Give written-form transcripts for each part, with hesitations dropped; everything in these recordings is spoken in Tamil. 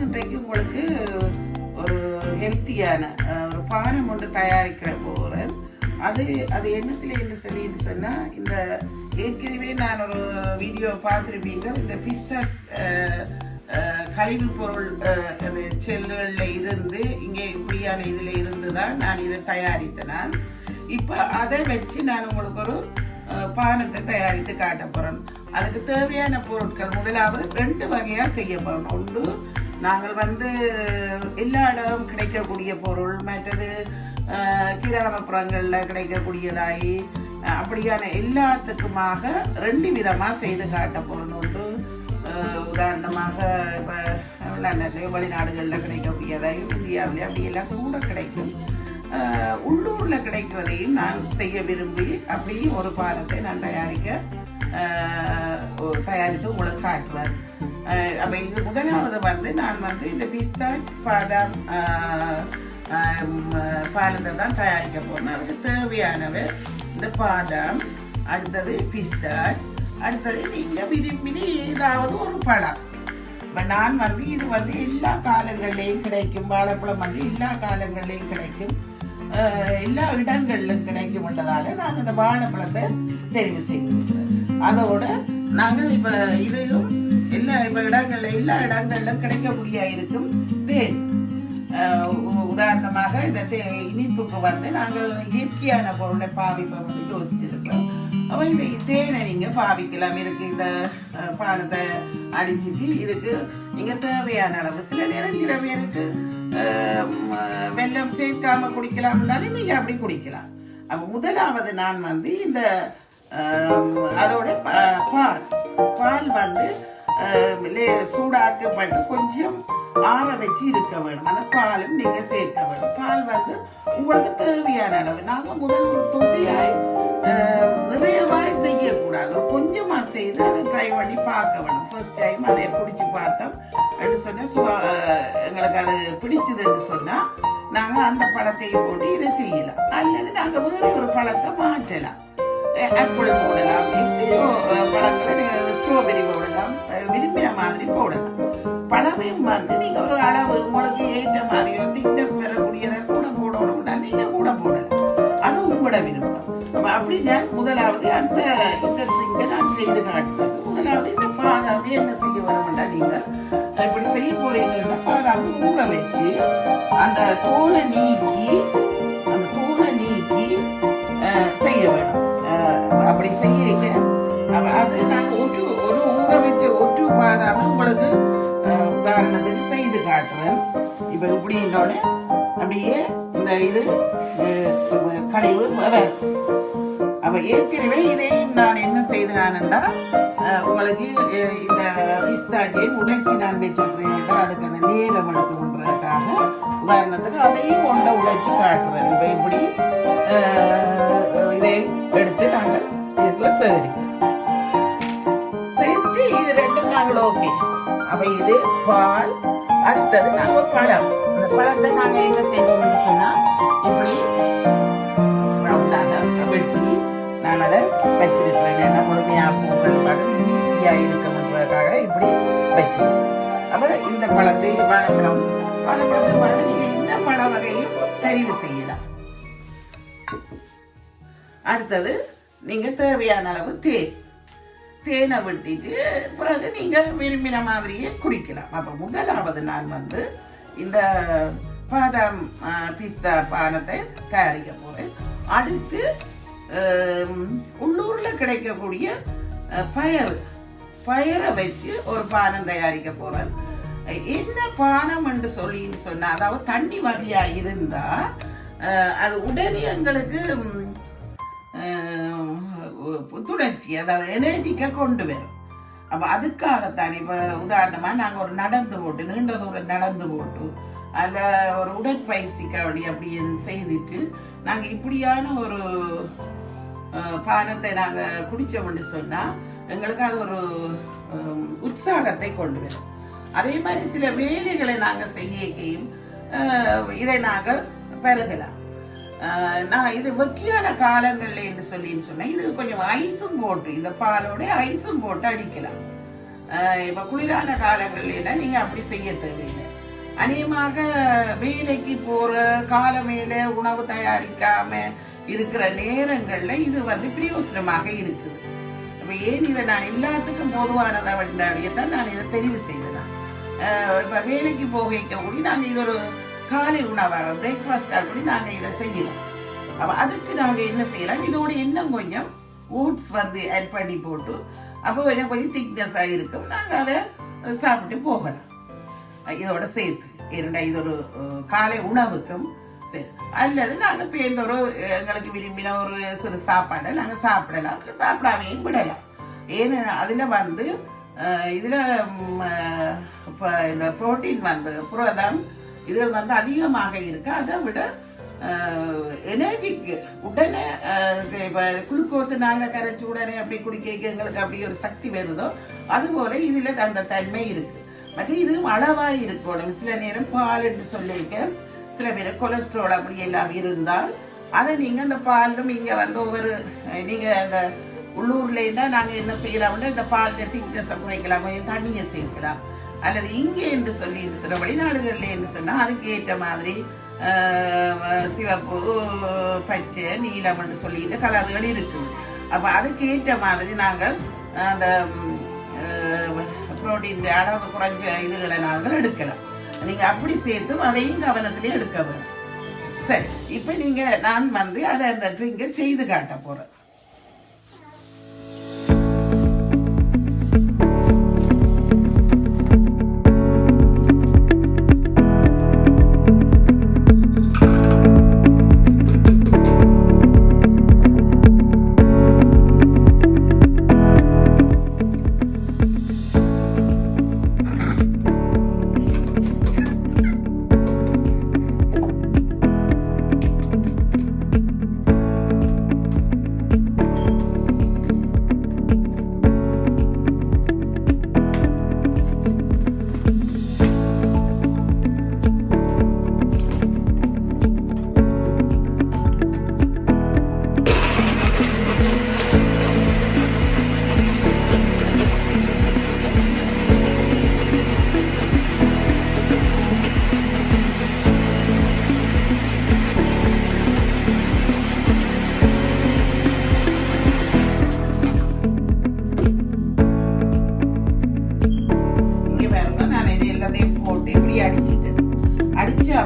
இன்றைக்கு உங்களுக்கு ஒரு ஹெல்த்தியான ஒரு பானம் ஒன்று தயாரிக்கிற போகிறேன். அது அது என்னத்தில் என்று சொன்னால், இந்த ஏற்கனவே நான் ஒரு வீடியோ பார்த்துருப்பீங்க. இந்த பிஸ்தாஸ் கழிவு பொருள் அந்த செல்லுகளில் இருந்து இங்கே இப்படியான இதில் இருந்து தான் நான் இதை தயாரித்தேன். இப்போ அதை வச்சு நான் உங்களுக்கு ஒரு பானத்தை தயாரித்து காட்ட போகிறோம். அதுக்கு தேவையான பொருட்கள் முதலாவது 2 வகையாக செய்ய போகிறோம். ஒன்று நாங்கள் எல்லா இடமும் கிடைக்கக்கூடிய பொருள், மற்றது கிராமப்புறங்களில் கிடைக்கக்கூடியதாகி அப்படியான எல்லாத்துக்குமாக 2 விதமாக செய்து காட்ட போகிறோம். ஒன்று உதாரணமாக இப்போ லண்டன்லேயும் வெளிநாடுகளில் கிடைக்கக்கூடியதாகி இந்தியாவிலே அப்படியெல்லாம் கூட கிடைக்கும். உள்ளூரில் கிடைக்கிறதையும் நான் செய்ய விரும்பி அப்படி ஒரு பானத்தை நான் தயாரித்து உங்களுக்கு காட்டுவேன். அப்போ இது முதலாவது நான் இந்த பிஸ்தாச் பாதாம் பானத்தை தான் தயாரிக்க போகிறேன். அதுக்கு தேவையானவை இந்த பாதாம், அடுத்தது பிஸ்தாச், அடுத்தது நீங்கள் விரும்பி ஏதாவது ஒரு பழம். நான் இது எல்லா காலங்கள்லேயும் கிடைக்கும். வாழைப்பழம் எல்லா காலங்கள்லேயும் கிடைக்கும், எல்லா இடங்களிலும் கிடைக்கும் என்றதால நான் இந்த வாழைப்பழத்தை தெரிவு செய்திருக்கிறேன். அதோட நாங்கள் இப்போ இதையும் எல்லா இடங்களிலும் கிடைக்கக்கூடிய இருக்கும் தேன். உதாரணமாக இந்த இனிப்புக்கு நாங்கள் இயற்கையான பொருளை பாவிப்போம் என்று யோசிச்சிருக்கிறோம். அப்போ இந்த தேனை நீங்கள் பாவிக்கலாம். இதுக்கு இந்த பானத்தை அடிச்சிட்டு இதுக்கு நீங்கள் தேவையான அளவு, சில நேரம் சில பேருக்கு வெல்லம் சேர்க்காம குடிக்கலாம்னாலும் நீங்கள் அப்படி குடிக்கலாம். அப்போ முதலாவது நான் இந்த அதோட பால் சூடாக்கப்பட்டு கொஞ்சம் ஆற வச்சு இருக்க வேணும். அந்த பாலும் நீங்க சேர்க்க வேணும். பால் உங்களுக்கு தேவையான அளவு. நாங்கள் முதல் தொகையாய் நிறையவாய் செய்யக்கூடாது, கொஞ்சமா செய்து அதை ட்ரை பண்ணி பார்க்க வேணும். ஃபர்ஸ்ட் டைம் அதை பிடிச்சி பார்த்தோம் சொன்னா எங்களுக்கு அது பிடிச்சதுன்னு சொன்னா நாங்க அந்த பழத்தையும் போட்டு இதை செய்யலாம். அல்லது நாங்க வேற ஒரு பழத்தை மாற்றலாம். ஆப்பிள் போடலாம், எத்தனையோ பழங்களை ஸ்ட்ராபெரி போடலாம், விரும்பின மாதிரி போடலாம். பழமையும் நீங்க ஒரு அளவு உங்களுக்கு ஏற்ற மாதிரி ஒரு திக்னஸ் வரக்கூடியதை கூட போடணும்னா நீங்க கூட போடலாம். அது உங்களோட விருப்பம். அப்படி நான் முதலாவது இந்த ட்ரிங்கை நான் செய்து காட்டுறேன். முதலாவது இந்த பாதாமே என்ன செய்ய வேணும்னா, நீங்க இப்படி செய்ய போறீங்கன்னா பாதாம் ஊற வச்சு அந்த தோலை நீக்கி செய்ய வேணும். அப்படி செய்ய அது நாங்கள் ஒரு ஊற வச்ச ஒற்று பாதாம உங்களுக்கு உதாரணத்துக்கு செய்து காட்டுறேன். இப்போ இப்படி இன்னொன்று அப்படியே இந்த இது கழிவு வரும். அப்போ ஏற்கனவே இதையும் நான் என்ன செய்தேன்னா, உங்களுக்கு இந்த பிஸ்தாச்சியை உடைச்சி நான் வச்சிருக்கிறேன். அதுக்கு அந்த நேரம் எடுக்கணுன்றதுக்காக உதாரணத்துக்கு அதையும் ஒன்றை உடைச்சி காட்டுறேன். இப்போ இப்படி இதை எடுத்து நாங்கள் இதில் சேகரிக்கிறோம். செய்துட்டு இது 2 நாங்கள் ஓகே. அப்போ இது பால், அடுத்தது நாங்கள் பழம். அந்த பழத்தை நாங்கள் என்ன செய்வோம்னு சொன்னால், இப்படி ரவுண்டாக வெட்டி நான் அதை வச்சிருக்கிறேன். ஏன்னா முழுமையாக பூக்கள் பார்த்து ஈஸியாக இருக்கணுன்றதுக்காக இப்படி வச்சிருக்கேன். அப்போ இந்த பழத்தை வாழைப்பழத்துக்கு பழம் நீங்கள் என்ன பழ வகையும் தெரிவு செய்யலாம். அடுத்தது நீங்க தேவையான அளவு தேனை விட்டுட்டு பிறகு நீங்க விரும்பின மாதிரியே குடிக்கலாம். அப்ப முதலாவது நான் இந்த பாதாம் பிஸ்தா பானத்தை தயாரிக்க போறேன். அடுத்து உள்ளூர்ல கிடைக்கக்கூடிய பயரை வச்சு ஒரு பானம் தயாரிக்க போறேன். என்ன பானம் என்று சொன்னா, அதாவது தண்ணி வகையா இருந்தா அது உடனே எங்களுக்கு புத்துணர்ச்சி, அதாவது எனர்ஜிக்க கொண்டு வரும். அப்போ அதுக்காகத்தான் இப்போ உதாரணமாக நாங்கள் ஒரு நீண்ட தூரம் நடந்து போட்டு அல்ல ஒரு உடற்பயிற்சிக்கு அப்படி செய்துட்டு நாங்கள் இப்படியான ஒரு பானத்தை நாங்கள் குடித்தோம்னு சொன்னால் எங்களுக்கு அது ஒரு உற்சாகத்தை கொண்டு வரும். அதே மாதிரி சில வேலைகளை நாங்கள் செய்யக்கையும் இதை நாங்கள் பெருகலாம். நான் இது வெக்கையான காலங்கள்ல என்று சொன்னேன், இது கொஞ்சம் ஐஸும் போட்டு, இந்த பாலோட ஐஸும் போட்டு அடிக்கலாம். இப்ப குளிரான காலங்கள்ல நீங்க அப்படி செய்ய தேவையில்லை. அநேகமாக வேலைக்கு போற காலமேல உணவு தயாரிக்காம இருக்கிற நேரங்கள்ல இது பிரயோசனமாக இருக்குது. அப்ப ஏன் இதை நான் எல்லாத்துக்கும் பொதுவானதை தான் நான் இதை தெரிவு செய்தேன். இப்ப வேலைக்கு போக கூடி நாங்க இது ஒரு காலை உணவாக பிரேக்ஃபாஸ்டாக கூடி நாங்க இதை செய்யலாம். அப்ப அதுக்கு நாங்க என்ன செய்யலாம், இதோட இன்னும் கொஞ்சம் ஓட்ஸ் ஆட் பண்ணி போட்டு அப்போ கொஞ்சம் திக்னஸ் ஆகிருக்கும். நாங்கள் அதை சாப்பிட்டு போகலாம் இதோட சேர்த்து. ஏன்னா இது ஒரு காலை உணவுக்கும் சரி. அல்லது நாங்கள் பேர்ந்த ஒரு எங்களுக்கு விரும்பின ஒரு சிறு சாப்பாடை நாங்கள் சாப்பிடலாம், இல்லை சாப்பிடாமையும் விடலாம். ஏன்னு அதில் இதில் இப்போ இந்த புரோட்டீன் புரதம் இதில் அதிகமாக இருக்கு. அதை விட எனர்ஜிக்கு உடனே குளுக்கோஸை நாங்கள் கரைச்சி உடனே அப்படி குடிக்க எங்களுக்கு அப்படி ஒரு சக்தி வருதோ அதுபோல இதில் அந்த தன்மை இருக்கு. மற்ற இது அளவாக இருக்கணும். சில நேரம் பால் என்று சொல்லியிருக்க சில பேர் கொலஸ்ட்ரால் அப்படி எல்லாம் இருந்தால் அதை நீங்கள் அந்த பாலும் இங்கே ஒவ்வொரு நீங்கள் அந்த உள்ளூர்லேருந்தா நாங்கள் என்ன செய்யலாம்னா இந்த பால் திக்னஸை குறைக்கலாம், கொஞ்சம் தண்ணியை சேர்க்கலாம். அல்லது இங்கே என்று சொல்லி சொன்ன வெளிநாடுகள்ல என்று சொன்னால் அதுக்கு ஏற்ற மாதிரி சிவப்பு, பச்சை, நீலம் என்று சொல்லிட்டு கலர்கள் இருக்குது. அப்போ அதுக்கு ஏற்ற மாதிரி நாங்கள் அந்த புரோட்டீன் அளவு குறைஞ்ச இதுகளை நாங்கள் எடுக்கலாம். நீங்கள் அப்படி சேர்த்து அதையும் கவனத்திலே எடுக்க வேணும். சரி, இப்போ நான் அதை அந்த ட்ரிங்கை செய்து காட்ட போகிறேன்.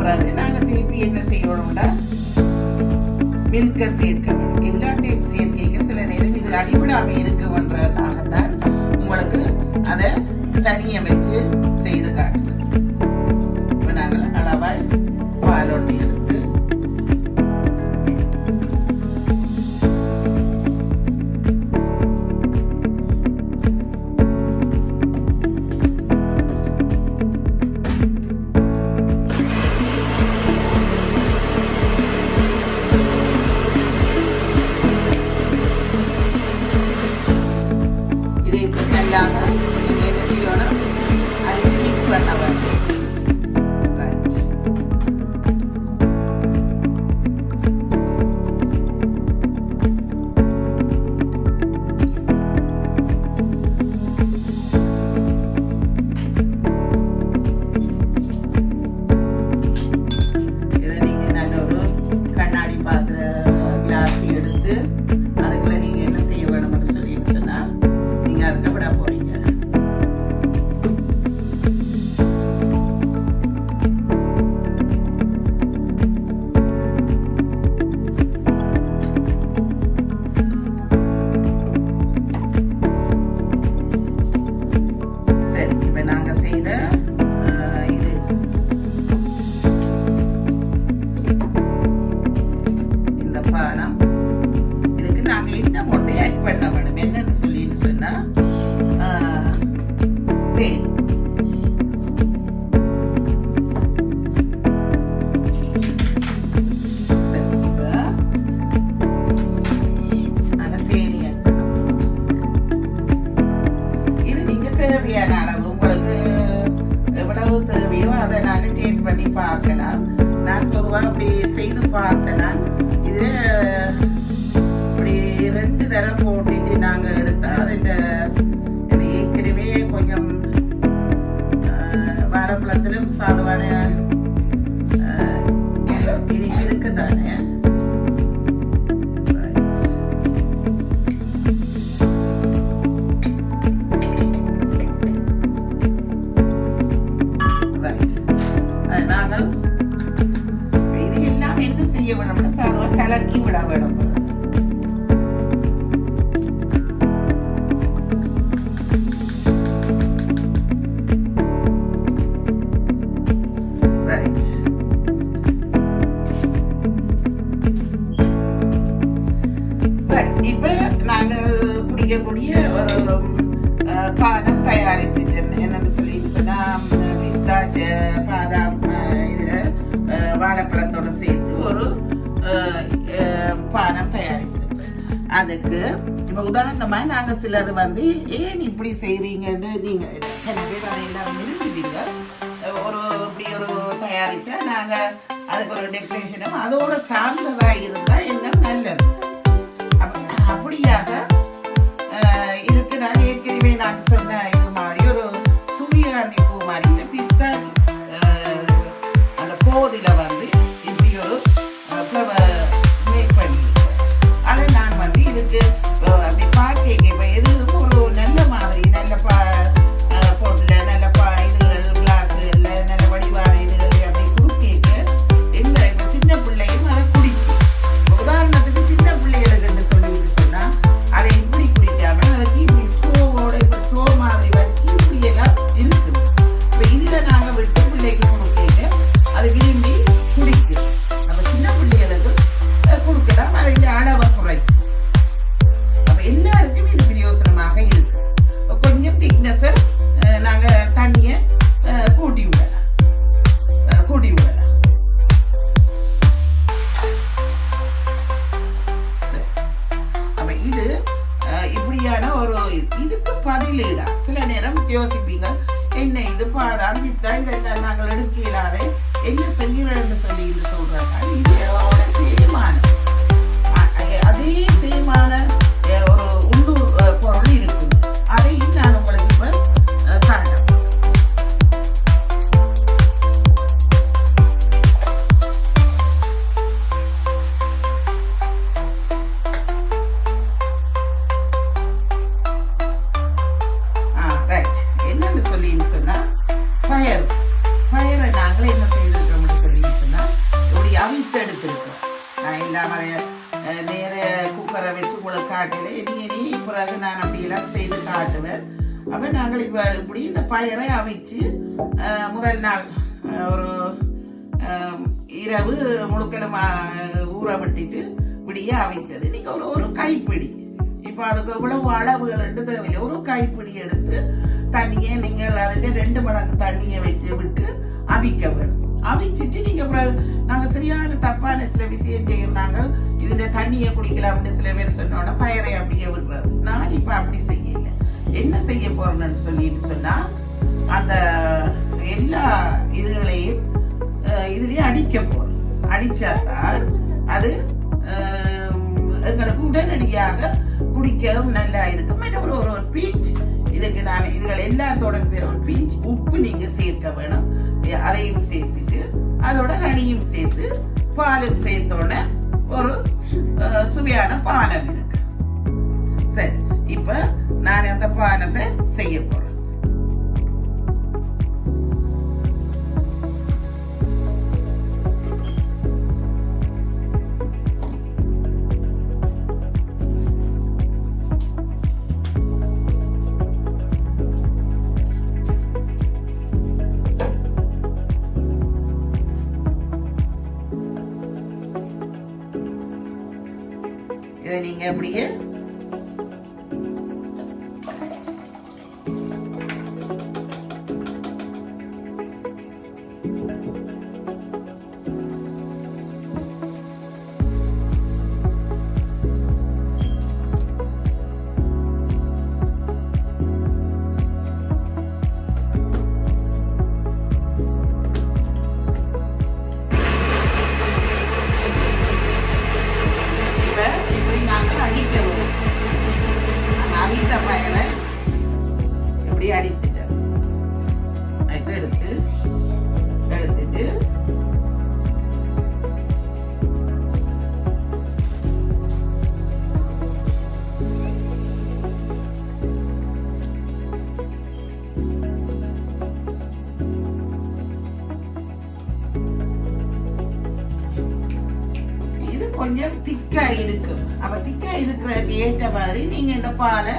பிறகு நாங்கள் திருப்பி என்ன செய்யணும்னா மில்கை சேர்க்க வேண்டும். எல்லாத்தையும் சேர்க்க சில நேரம் இதில் அடிவிடாமல் இருக்குன்றதுக்காகத்தான் உங்களுக்கு அதை தனியை வச்சு செய்து காட்டுறோம். இப்போ நாங்கள் அளவாய் பால் ஒன்று எடுத்து தேவையோ அதை நாங்கள் டேஸ்ட் பண்ணி பார்க்கலாம். நான் பொதுவாக அப்படி செய்து பார்த்தேன்னா இதில் இப்படி 2 தரம் போட்டுட்டு நாங்கள் எடுத்தால் அதில் ஏற்கனவே கொஞ்சம் வாழைப்பழத்திலும் சாதுவான இனிப்பு இருக்குதானே. நாங்கள் இது எல்லாம் என்ன செய்ய வேணும்னா சாதுவா கலக்கி விட வேணும். இப்ப நாங்கள் குடிக்கக்கூடிய ஒரு பானம் தயாரிச்சுட்டேன். என்னன்னு சொல்லி சொன்னா பிஸ்தாச்சு பாதாம் இதுல வாழைப்பழத்தோட சேர்த்து ஒரு பானம் தயாரிச்சிருக்கேன். அதுக்கு இப்ப உதாரணமா நாங்க சிலது வந்து ஏன் இப்படி செய்றீங்கன்னு நீங்க எல்லாம் நிறுத்துவீங்க. ஒரு இப்படி ஒரு தயாரிச்சா நாங்க அதுக்கு ஒரு டெக்கரேஷனும் அதோட சார்ந்ததா இருந்தா என்ன நல்லது. அப்படியாக இதுக்கு நான் ஏற்கனவே நான் சொன்ன இது மாதிரி ஒரு சூரியகாந்தி பூ மாதிரி இந்த பிஸ்தாச்சு அந்த கோதில வந்து இப்படி ஒரு ஃப்ளவர் மேக் பண்ணியிருக்கேன். அதை நான் வந்து இதுக்கு அப்படி பார்க்க இப்போ எதுக்கு ஒரு நல்ல மாதிரி நல்ல பொருள் நல்ல இதுகள் கிளாஸுகளில் நல்ல வடிவான இதுகள் அப்படி குறுக்கேக்க எந்த இப்போ சின்ன பிள்ளையும் அதை குடிக்கும். உதாரணத்துக்கு சின்ன பிள்ளைகளுக்கு சொல்லிட்டு சொன்னா அதை இப்படி குடிக்காம அதுக்கு இப்படி ஸ்டோவோட இப்போ ஸ்டோ மாதிரி வச்சு இப்படி எல்லாம் இருக்குது. இப்போ இதுல நாங்க விட்டு பிள்ளைக்கு கொடுக்க அது விரும்பி குடிக்கும். நம்ம சின்ன பிள்ளைகளுக்கு கொடுக்கலாம். அதை இந்த அளவை குறைச்சு அப்ப எல்லாருக்கும் இது பிரயோசனமாக இருக்கு. கொஞ்சம் திக்னஸ் நாங்க தண்ணிய கூட்டி விடலாம். இது இப்படியான ஒரு இதுக்கு பதிலீடா சில நேரம் யோசிப்பீங்க, என்ன இது பாதாம் பிஸ்தா இதெல்லாம் நாங்கள் எடுக்க இல்லாத என்ன செய்யறன்னு சொல்லி சொல்றாங்க. இதோட சேமான அதே சேமான ஒரு உள்ளூர் பொருள் இருக்கு. அதையும் நான் உங்களுக்கு இப்ப காட்டுறேன். என்னன்னு சொல்லி சொன்னா பயரை நாங்களே என்ன செய்திருக்கோம்னு சொல்லி சொன்னா இப்படி அவித்து எடுத்திருக்கோம். நான் இல்லாம நேர குக்கரை வச்சு உங்களுக்கு காட்டல இனி பிறகு நான் அப்படியெல்லாம் செய்து காட்டுவேன். அப்ப நாங்கள் இப்ப இப்படி இந்த பயரை அவிச்சு முதல் நாள் ஒரு இரவு முழுக்கலும் ஊற விட்டுட்டு இப்படியே அவிச்சது. நீங்க ஒரு கைப்பிடி, இப்போ அதுக்கு இவ்வளவு அளவுகள் தேவையில்லை, ஒரு கைப்பிடி எடுத்து தண்ணியை நீங்கள் அதில் 2 மடங்கு தண்ணியை வச்சு விட்டு அவிக்க வேணும். அவிச்சிட்டு நீங்க நாங்க சரியான தப்பான சில விஷயம் செய்யறாங்க. இதுல தண்ணியை குடிக்கலாம்னு சில பேர் சொன்னோட பயரை அப்படியே விடுறது. நான் இப்ப அப்படி செய்யல. என்ன செய்ய போறேன்னு சொல்லிட்டு சொன்னா அந்த எல்லா இதுகளையும் இதுலயே அடிக்க போறோம். அடிச்சாதான் அது எங்களுக்கு உடனடியாக குடிக்கவும் நல்லா இருக்கும். ஒரு பீச் இதுக்கு நான் இதுகள் எல்லாத்தோட சேர ஒரு பீச் உப்பு நீங்க சேர்க்க வேணும். அதையும் சேர்த்துட்டு அதோட ஹனியும் சேர்த்து பாலும் சேர்த்தோட ஒரு சுவையான பானம் இருக்கு. சரி, இப்ப நான் அந்த பானத்தை செய்ய போறேன். இதை நீங்க அப்படியே அடித்துட்டேன். எடுத்து கொஞ்சம் திக்கா இருக்கும். அப்ப திக்கா இருக்கிறதுக்கு ஏற்ற மாதிரி நீங்க இந்த பாலை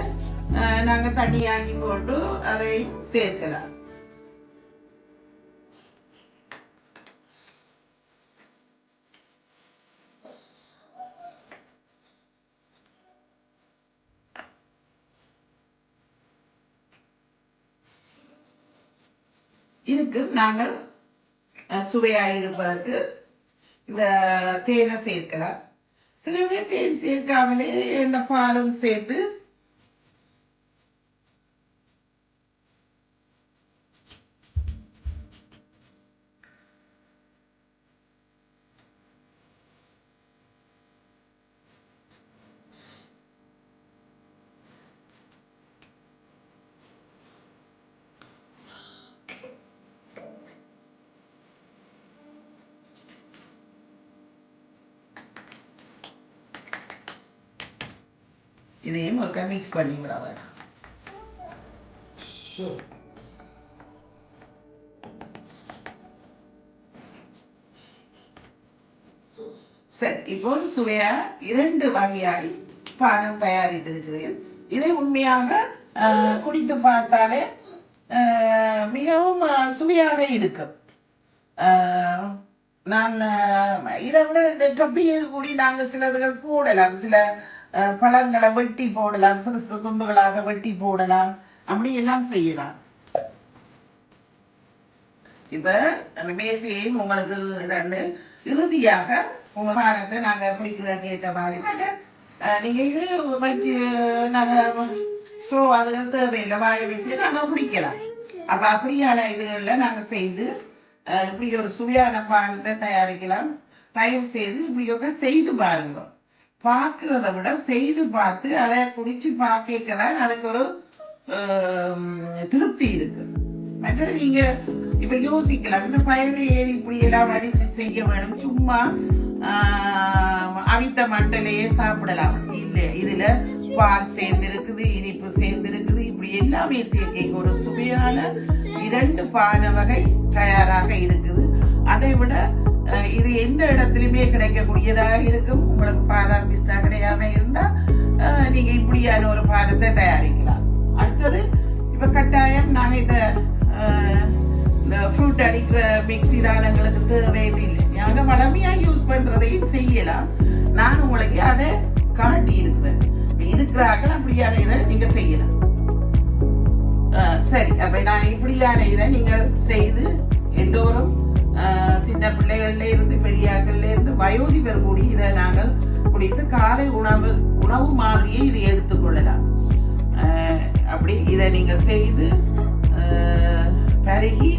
நாங்க தண்ணியாக்கி போட்டு அதை சேர்க்கலாம். இதுக்கு நாங்கள் சுவையாக இருப்பதற்கு இந்த தேனை சேர்க்கலாம். சில பேர் தேன் சேர்க்காமலே இந்த பாலும் சேர்த்து இதையும் ஒரு மிக்ஸ் பண்ணி விட வேண்டாம். சரி, இப்போ சுவையா 2 வகையாய் பானம் தயாரித்திருக்கிறேன். இதை உண்மையாக குடித்து பார்த்தாலே மிகவும் சுவையாக இருக்கும். நான் இதை விட இந்த டப்பியை கூடி நாங்கள் சிலதுகள் போடலாம். சில பழங்களை வெட்டி போடலாம், சிறு சிறு துண்டுகளாக வெட்டி போடலாம், அப்படி எல்லாம் செய்யலாம். இப்ப அந்த மேசையையும் உங்களுக்கு இதண்டு இறுதியாக உங்க பானத்தை நாங்க குடிக்கிற கேட்ட மாதிரி நீங்க இது வச்சு நாங்க ஸ்டோ அதுகள் தேவையில்லை, வாய வச்சு நாங்க குடிக்கலாம். அப்ப அப்படியான இதுகள்ல நாங்க செய்து இப்படி ஒரு சுவையான பானத்தை தயாரிக்கலாம். தயவு செய்து இப்படி செய்து பாருங்க. பார்க்கறத விட செய்து பார்த்து அதை குடிச்சு பார்க்கதான் அதுக்கு ஒரு திருப்தி இருக்கு. மற்றது நீங்க இப்ப யோசிக்கலாம், இந்த பயனை ஏறி இப்படி எல்லாம் அடிச்சு செய்ய வேணும், சும்மா அவித்த மட்டலையே சாப்பிடலாம். இல்லை, இதுல பால் சேர்ந்திருக்குது, இனிப்பு சேர்ந்திருக்குது, இப்படி எல்லாமே சேர்க்க ஒரு சுவையான 2 பான வகை தயாராக இருக்குது. அதை விட இது எந்த இடத்துலயுமே கிடைக்கக்கூடியதாக இருக்கும். உங்களுக்கு பாதாம் பிஸ்தா கிடையாம இருந்தா நீங்க இப்படியான ஒரு பானத்தை தயாரிக்கலாம். அடுத்தது இப்ப கட்டாயம் நாங்க இந்த ஃப்ரூட் அடிக்கிற மிக்ஸி தான் எங்களுக்கு தேவையில்லை. நாங்க வளமையா யூஸ் பண்றதையும் செய்யலாம். நான் உங்களுக்கு அதை காட்டி இருக்கிறேன். இருக்கிறார்கள் அப்படியான இதை நீங்க செய்யலாம். சரி, அப்ப நான் இப்படியான இதை நீங்க செய்து எல்லோரும் சின்ன பிள்ளைகள்ல இருந்து பெரியாக்கள்ல இருந்து வயோதிபர் கூடி இதை நாங்கள் குடித்து காலை உணவு மாதிரியே இதை எடுத்துக்கொள்ளலாம். அப்படி இதை நீங்க செய்து பருகி